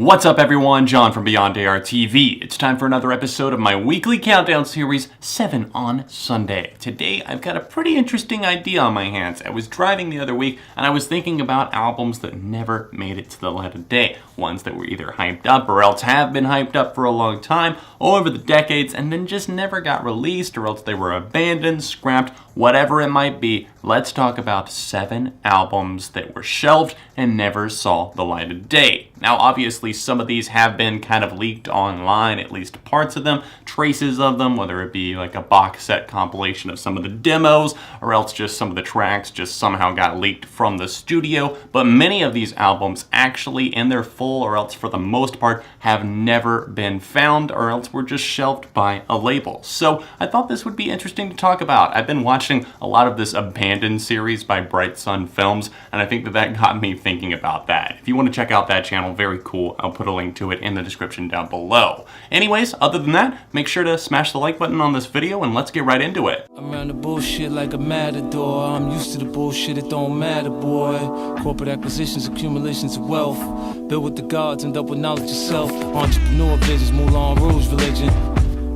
What's up everyone, John from Beyond ARTV. It's time for another episode of my weekly countdown series, 7 on Sunday. Today I've got a pretty interesting idea on my hands. I was driving the other week and I was thinking about albums that never made it to the light of day. Ones that were either hyped up or else have been hyped up for a long time, over the decades, and then just never got released, or else they were abandoned, scrapped, whatever it might be. Let's talk about 7 albums that were shelved and never saw the light of day. Now obviously some of these have been kind of leaked online, at least parts of them, traces of them, whether it be like a box set compilation of some of the demos, or else just some of the tracks just somehow got leaked from the studio. But many of these albums actually in their full, or else for the most part, have never been found, or else were just shelved by a label. So I thought this would be interesting to talk about. I've been watching a lot of this Abandoned series by Bright Sun Films, and I think that got me thinking about that. If you want to check out that channel, very cool. I'll put a link to it in the description down below. Anyways, other than that, make sure to smash the like button on this video and let's get right into it. I'm around the bullshit like a matador. I'm used to the bullshit, it don't matter, boy. Corporate acquisitions, accumulations of wealth. Build with the gods, end up with knowledge yourself. Entrepreneur visions, Moulin Rouge religion.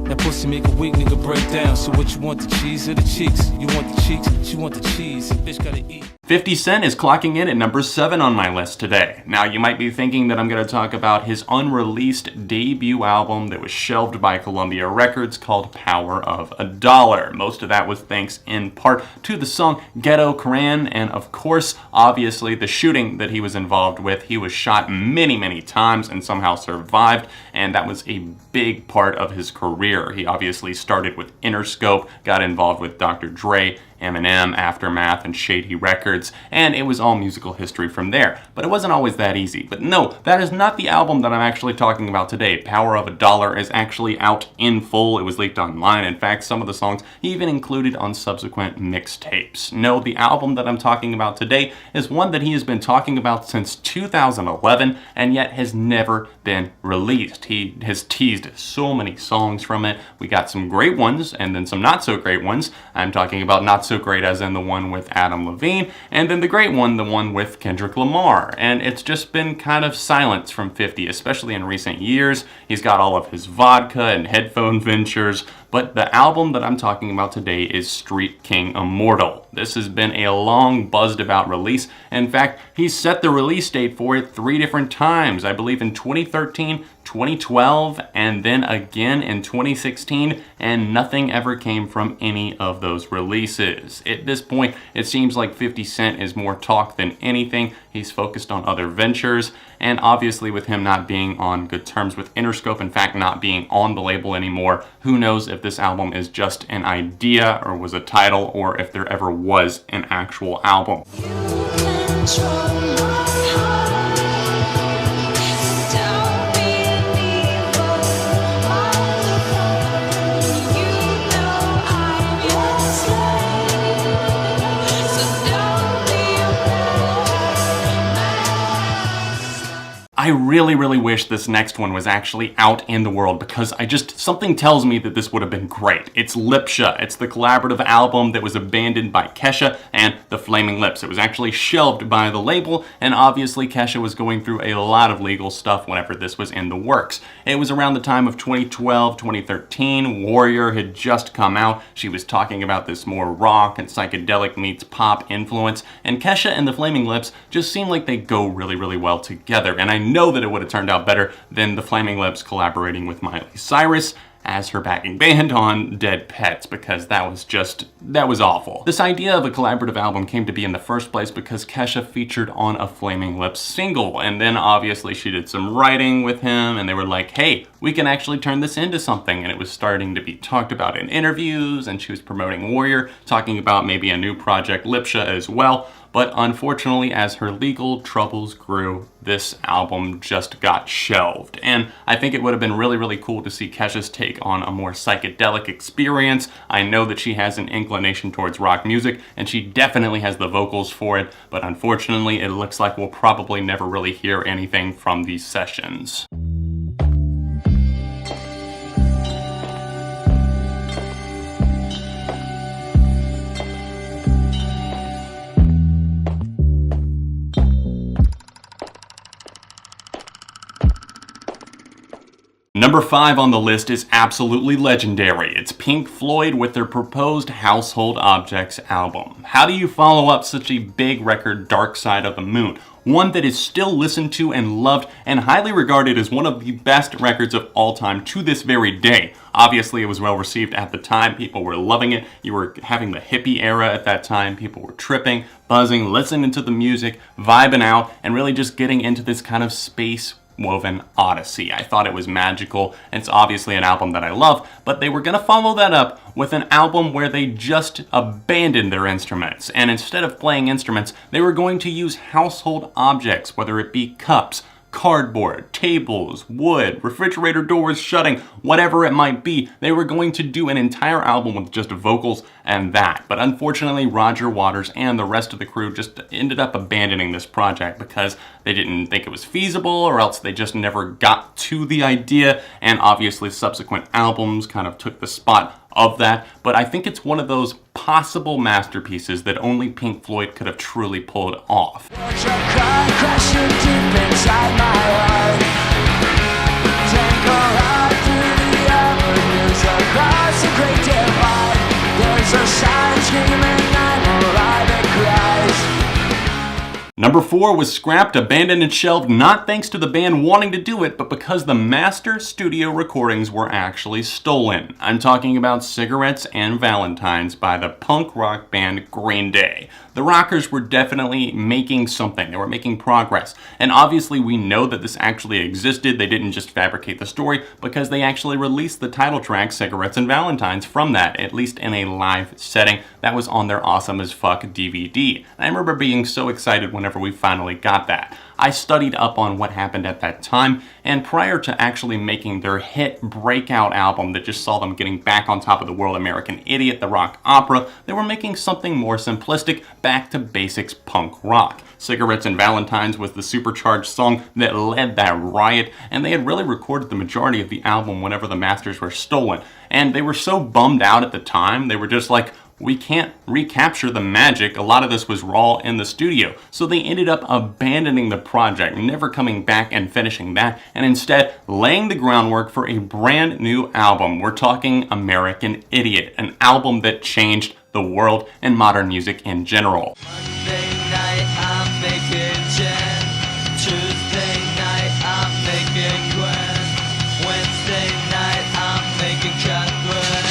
That pussy make a weak nigga break down. So what you want, the cheese or the cheeks? You want the cheeks, she want the cheese. A bitch gotta eat. 50 Cent is clocking in at number 7 on my list today. Now you might be thinking that I'm going to talk about his unreleased debut album that was shelved by Columbia Records called Power of a Dollar. Most of that was thanks in part to the song Ghetto Koran, and of course, obviously the shooting that he was involved with. He was shot many times and somehow survived, and that was a big part of his career. He obviously started with Interscope, got involved with Dr. Dre, Eminem, Aftermath, and Shady Records, and it was all musical history from there. But it wasn't always that easy. But no, that is not the album that I'm actually talking about today. Power of a Dollar is actually out in full. It was leaked online. In fact, some of the songs he even included on subsequent mixtapes. No, the album that I'm talking about today is one that he has been talking about since 2011, and yet has never been released. He has teased so many songs from it. We got some great ones, and then some not so great ones. I'm talking about not so great as in the one with Adam Levine, and then the great one, the one with Kendrick Lamar. And it's just been kind of silence from 50, especially in recent years. He's got all of his vodka and headphone ventures, but the album that I'm talking about today is Street King Immortal. This has been a long buzzed about release. In fact, he set the release date for it 3 different times. I believe in 2013, 2012, and then again in 2016, and nothing ever came from any of those releases. At this point, it seems like 50 Cent is more talk than anything. He's focused on other ventures, and obviously with him not being on good terms with Interscope, in fact not being on the label anymore, who knows if this album is just an idea or was a title, or if there ever was an actual album. I really wish this next one was actually out in the world, because something tells me that this would have been great. It's Lipsha. It's the collaborative album that was abandoned by Kesha and the Flaming Lips. It was actually shelved by the label, and obviously Kesha was going through a lot of legal stuff whenever this was in the works. It was around the time of 2012, 2013. Warrior had just come out. She was talking about this more rock and psychedelic meets pop influence, and Kesha and the Flaming Lips just seem like they go really well together, and I know that it would have turned out better than the Flaming Lips collaborating with Miley Cyrus as her backing band on Dead Pets, because that was awful. This idea of a collaborative album came to be in the first place because Kesha featured on a Flaming Lips single, and then obviously she did some writing with him, and they were like, hey, we can actually turn this into something, and it was starting to be talked about in interviews, and she was promoting Warrior, talking about maybe a new project, Lipsha, as well. But unfortunately, as her legal troubles grew, this album just got shelved. And I think it would have been really cool to see Kesha's take on a more psychedelic experience. I know that she has an inclination towards rock music, and she definitely has the vocals for it, but unfortunately, it looks like we'll probably never really hear anything from these sessions. Number 5 on the list is absolutely legendary. It's Pink Floyd with their proposed Household Objects album. How do you follow up such a big record, Dark Side of the Moon? One that is still listened to and loved and highly regarded as one of the best records of all time to this very day. Obviously, it was well received at the time. People were loving it. You were having the hippie era at that time. People were tripping, buzzing, listening to the music, vibing out, and really just getting into this kind of space woven odyssey. I thought it was magical. It's obviously an album that I love, but they were going to follow that up with an album where they just abandoned their instruments, and instead of playing instruments, they were going to use household objects, whether it be cups, cardboard, tables, wood, refrigerator doors shutting, whatever it might be. They were going to do an entire album with just vocals and that. But unfortunately, Roger Waters and the rest of the crew just ended up abandoning this project because they didn't think it was feasible, or else they just never got to the idea, and obviously subsequent albums kind of took the spot of that. But I think it's one of those possible masterpieces that only Pink Floyd could have truly pulled off. Number 4 was scrapped, abandoned, and shelved, not thanks to the band wanting to do it, but because the master studio recordings were actually stolen. I'm talking about Cigarettes and Valentines by the punk rock band Green Day. The rockers were definitely making something. They were making progress. And obviously we know that this actually existed. They didn't just fabricate the story, because they actually released the title track Cigarettes and Valentines from that, at least in a live setting. That was on their Awesome as Fuck DVD. And I remember being so excited whenever we finally got that. I studied up on what happened at that time, and prior to actually making their hit breakout album that just saw them getting back on top of the world, American Idiot, the rock opera, they were making something more simplistic, back to basics punk rock. Cigarettes and Valentines was the supercharged song that led that riot, and they had really recorded the majority of the album whenever the masters were stolen. And they were so bummed out at the time, they were just like, we can't recapture the magic. A lot of this was raw in the studio. So they ended up abandoning the project, never coming back and finishing that, and instead laying the groundwork for a brand new album. We're talking American Idiot, an album that changed the world and modern music in general. Monday night, I'm making Jen. Tuesday night, I'm making Gwen. Wednesday night, I'm making Catherine.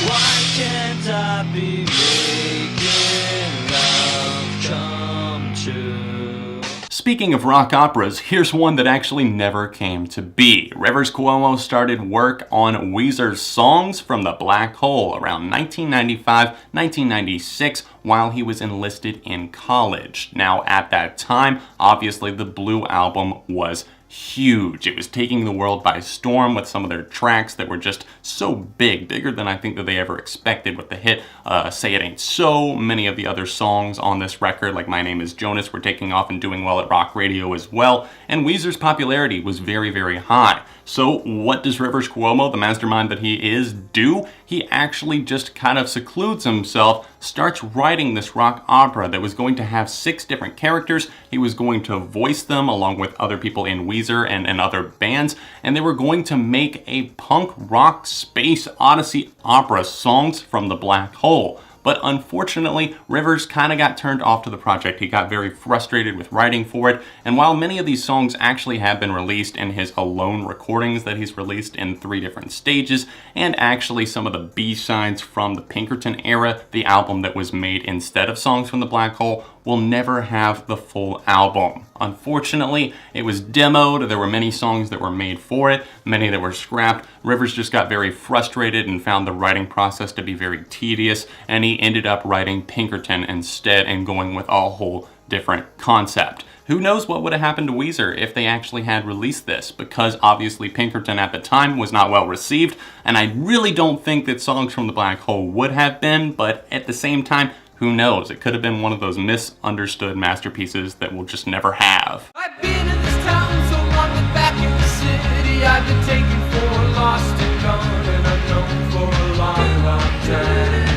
Why can't I be making love come true? Speaking of rock operas, here's one that actually never came to be. Rivers Cuomo started work on Weezer's Songs from the Black Hole around 1995-1996 while he was enlisted in college. Now, at that time, obviously the Blue Album was huge. It was taking the world by storm with some of their tracks that were just so big, bigger than I think that they ever expected with the hit Say It Ain't So. Many of the other songs on this record, like My Name Is Jonas, were taking off and doing well at rock radio as well, and Weezer's popularity was very, very high. So what does Rivers Cuomo, the mastermind that he is, do? He actually just kind of secludes himself, starts writing this rock opera that was going to have 6 different characters. He was going to voice them along with other people in Weezer and other bands, and they were going to make a punk rock space odyssey opera, Songs from the Black Hole. But unfortunately, Rivers kind of got turned off to the project. He got very frustrated with writing for it, and while many of these songs actually have been released in his alone recordings that he's released in 3 different stages, and actually some of the B-sides from the Pinkerton era, the album that was made instead of Songs from the Black Hole, will never have the full album. Unfortunately, it was demoed. There were many songs that were made for it, many that were scrapped. Rivers just got very frustrated and found the writing process to be very tedious, and he ended up writing Pinkerton instead and going with a whole different concept. Who knows what would have happened to Weezer if they actually had released this, because obviously Pinkerton at the time was not well received, and I really don't think that Songs from the Black Hole would have been, but at the same time, who knows? It could have been one of those misunderstood masterpieces that we'll just never have. I've been in this town so long that back in the city I've been taken for lost and gone, and I've known for a long, long time.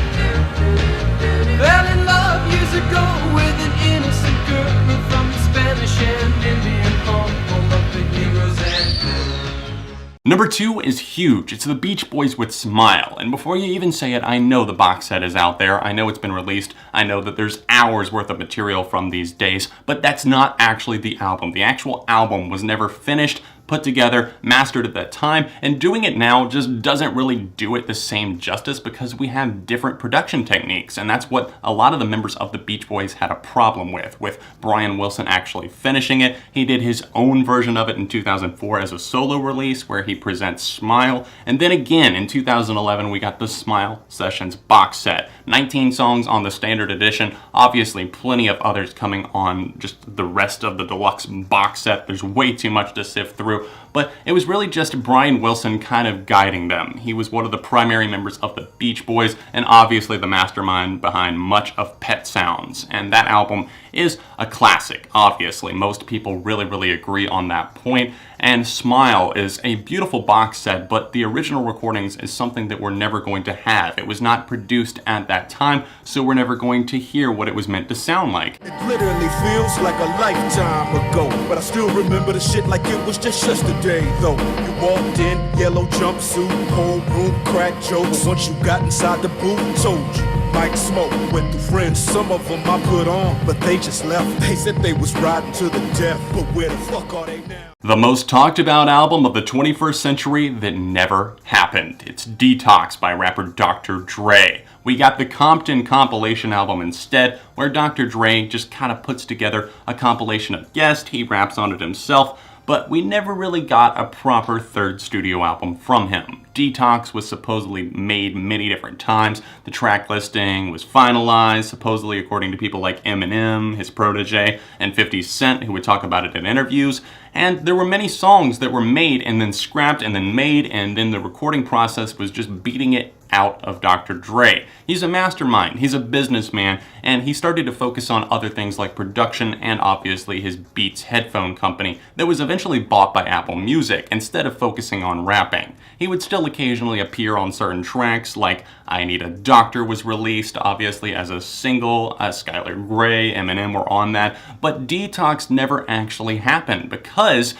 Fell in love years ago with an innocent girl from the Spanish and Indian home of the heroes and Number 2 is huge. It's the Beach Boys with Smile. And before you even say it, I know the box set is out there. I know it's been released. I know that there's hours worth of material from these days, but that's not actually the album. The actual album was never finished, put together, mastered at that time, and doing it now just doesn't really do it the same justice because we have different production techniques, and that's what a lot of the members of the Beach Boys had a problem with Brian Wilson actually finishing it. He did his own version of it in 2004 as a solo release where he presents Smile, and then again in 2011 we got the Smile Sessions box set. 19 songs on the standard edition, obviously plenty of others coming on just the rest of the deluxe box set. There's way too much to sift through. But it was really just Brian Wilson kind of guiding them. He was one of the primary members of the Beach Boys and obviously the mastermind behind much of Pet Sounds. And that album is a classic, obviously. Most people really agree on that point. And Smile is a beautiful box set, but the original recordings is something that we're never going to have. It was not produced at that time, so we're never going to hear what it was meant to sound like. It literally feels like a lifetime ago, but I still remember the shit like it was just yesterday, though. You walked in, yellow jumpsuit, whole room, crack jokes. Once you got inside the booth, told you. Might smoke with the friends, some of them I put on, but they just left. They said they was riding to the death, but where the fuck are they now? The most talked about album of the 21st century that never happened. It's Detox by rapper Dr. Dre. We got the Compton compilation album instead, where Dr. Dre just kind of puts together a compilation of guests, he raps on it himself, but we never really got a proper third studio album from him. Detox was supposedly made many different times. The track listing was finalized, supposedly according to people like Eminem, his protege, and 50 Cent, who would talk about it in interviews. And there were many songs that were made and then scrapped and then made, and then the recording process was just beating it out of Dr. Dre. He's a mastermind, he's a businessman, and he started to focus on other things like production and obviously his Beats headphone company that was eventually bought by Apple Music instead of focusing on rapping. He would still occasionally appear on certain tracks like I Need a Doctor was released obviously as a single, Skylar Grey, Eminem were on that, but Detox never actually happened because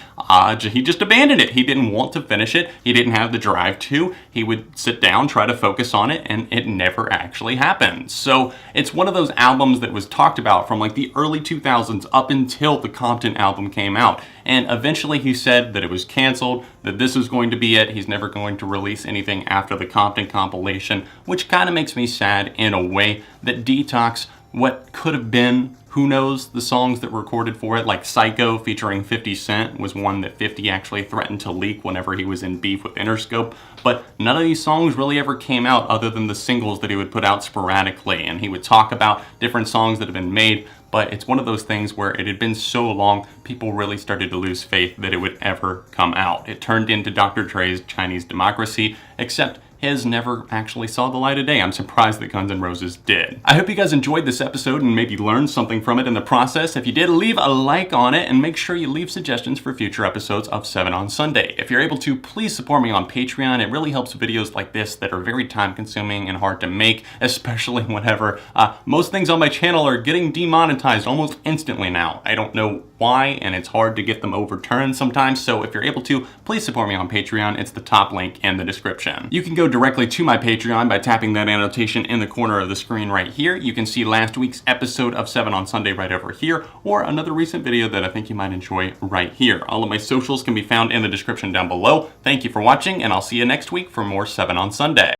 he just abandoned it. He didn't want to finish it, he didn't have the drive to, he would sit down, try to focus on it, and it never actually happened. So it's one of those albums that was talked about from like the early 2000s up until the Compton album came out, and eventually he said that it was canceled, that this was going to be it, he's never going to release anything after the Compton compilation, which kind of makes me sad in a way that Detox, what could have been, who knows, the songs that were recorded for it, like Psycho featuring 50 Cent was one that 50 actually threatened to leak whenever he was in beef with Interscope, but none of these songs really ever came out other than the singles that he would put out sporadically, and he would talk about different songs that have been made, but it's one of those things where it had been so long, people really started to lose faith that it would ever come out. It turned into Dr. Dre's Chinese Democracy, except his never actually saw the light of day. I'm surprised that Guns N' Roses did. I hope you guys enjoyed this episode and maybe learned something from it in the process. If you did, leave a like on it and make sure you leave suggestions for future episodes of 7 on Sunday. If you're able to, please support me on Patreon. It really helps videos like this that are very time consuming and hard to make, especially whenever most things on my channel are getting demonetized almost instantly now. I don't know why, and it's hard to get them overturned sometimes, so if you're able to, please support me on Patreon. It's the top link in the description. You can go directly to my Patreon by tapping that annotation in the corner of the screen right here. You can see last week's episode of 7 on Sunday right over here, or another recent video that I think you might enjoy right here. All of my socials can be found in the description down below. Thank you for watching, and I'll see you next week for more 7 on Sunday.